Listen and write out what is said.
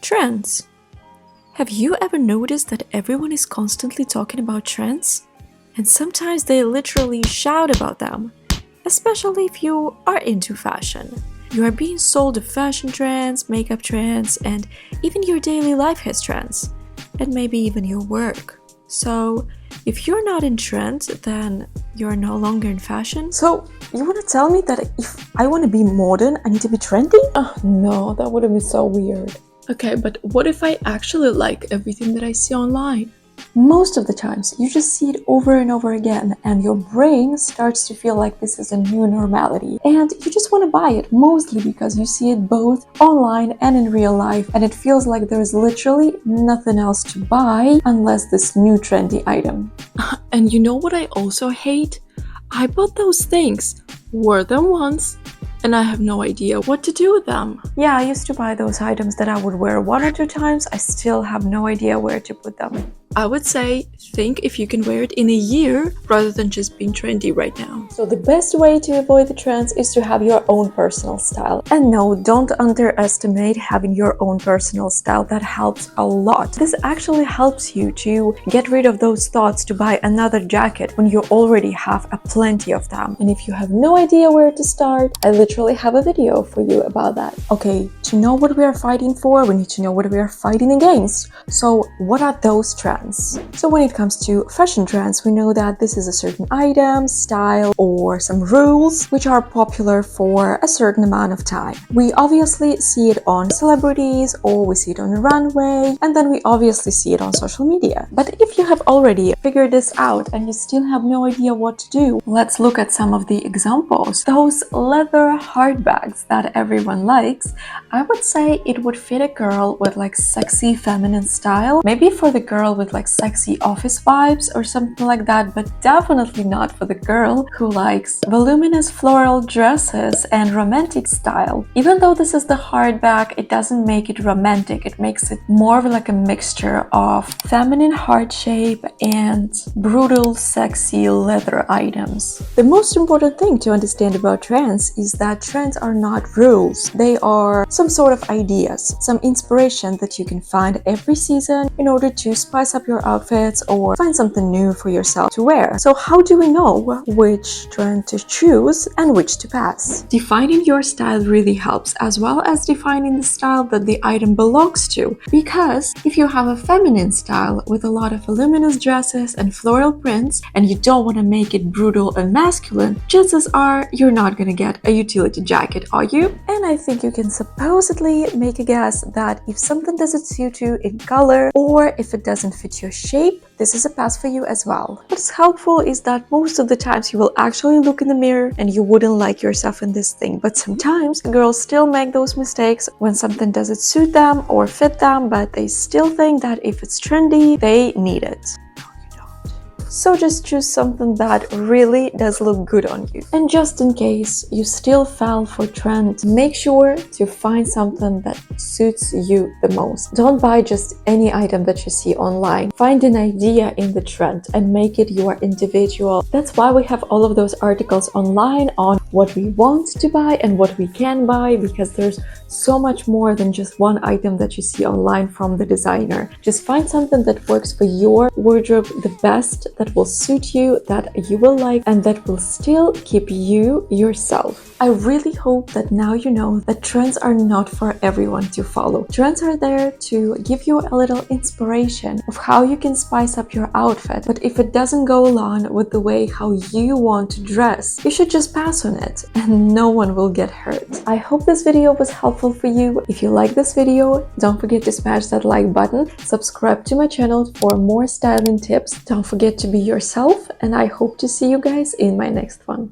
Trends. Have you ever noticed that everyone is constantly talking about trends? And sometimes they literally shout about them, especially if you are into fashion. You are being sold fashion trends, makeup trends, and even your daily life has trends, and maybe even your work. So, if you're not in trend, then you're no longer in fashion. So, you want to tell me that if I want to be modern, I need to be trendy? Oh no, that would have been so weird. Okay, but what if I actually like everything that I see online? Most of the times, you just see it over and over again, and your brain starts to feel like this is a new normality. And you just want to buy it, mostly because you see it both online and in real life, and it feels like there is literally nothing else to buy unless this new trendy item. And you know what I also hate? I bought those things, wore them once, and I have no idea what to do with them. Yeah, I used to buy those items that I would wear 1 or 2 times. I still have no idea where to put them. I would say think if you can wear it in a year rather than just being trendy right now. So the best way to avoid the trends is to have your own personal style. And no, don't underestimate having your own personal style. That helps a lot. This actually helps you to get rid of those thoughts to buy another jacket when you already have a plenty of them. And if you have no idea where to start, I literally have a video for you about that. Okay, to know what we are fighting for, we need to know what we are fighting against. So what are those trends? So when it comes to fashion trends, we know that this is a certain item, style, or some rules which are popular for a certain amount of time. We obviously see it on celebrities, or we see it on the runway, and then we obviously see it on social media. But if you have already figured this out and you still have no idea what to do, let's look at some of the examples. Those leather hard bags that everyone likes, I would say it would fit a girl with like sexy feminine style, maybe for the girl with like sexy office vibes or something like that, but definitely not for the girl who likes voluminous floral dresses and romantic style. Even though this is the hardback, it doesn't make it romantic. It makes it more of like a mixture of feminine heart shape and brutal sexy leather items. The most important thing to understand about trends is that trends are not rules. They are some sort of ideas, some inspiration that you can find every season in order to spice up your outfits or find something new for yourself to wear. So how do we know which trend to choose and which to pass? Defining your style really helps, as well as defining the style that the item belongs to. Because if you have a feminine style with a lot of voluminous dresses and floral prints, and you don't want to make it brutal and masculine, chances are you're not gonna get a utility jacket, are you? And I think you can supposedly make a guess that if something doesn't suit you in color, or if it doesn't fit your shape, this is a pass for you as well. What's helpful is that most of the times you will actually look in the mirror and you wouldn't like yourself in this thing. But sometimes girls still make those mistakes when something doesn't suit them or fit them, but they still think that if it's trendy, they need it. So just choose something that really does look good on you. And just in case you still fell for trend, make sure to find something that suits you the most. Don't buy just any item that you see online. Find an idea in the trend and make it your individual. That's why we have all of those articles online on what we want to buy and what we can buy, because there's so much more than just one item that you see online from the designer. Just find something that works for your wardrobe the best, that will suit you, that you will like, and that will still keep you yourself. I really hope that now you know that trends are not for everyone to follow. Trends are there to give you a little inspiration of how you can spice up your outfit, but if it doesn't go along with the way how you want to dress, you should just pass on it and no one will get hurt. I hope this video was helpful for you. If you like this video, don't forget to smash that like button, subscribe to my channel for more styling tips. Don't forget to be yourself, and I hope to see you guys in my next one.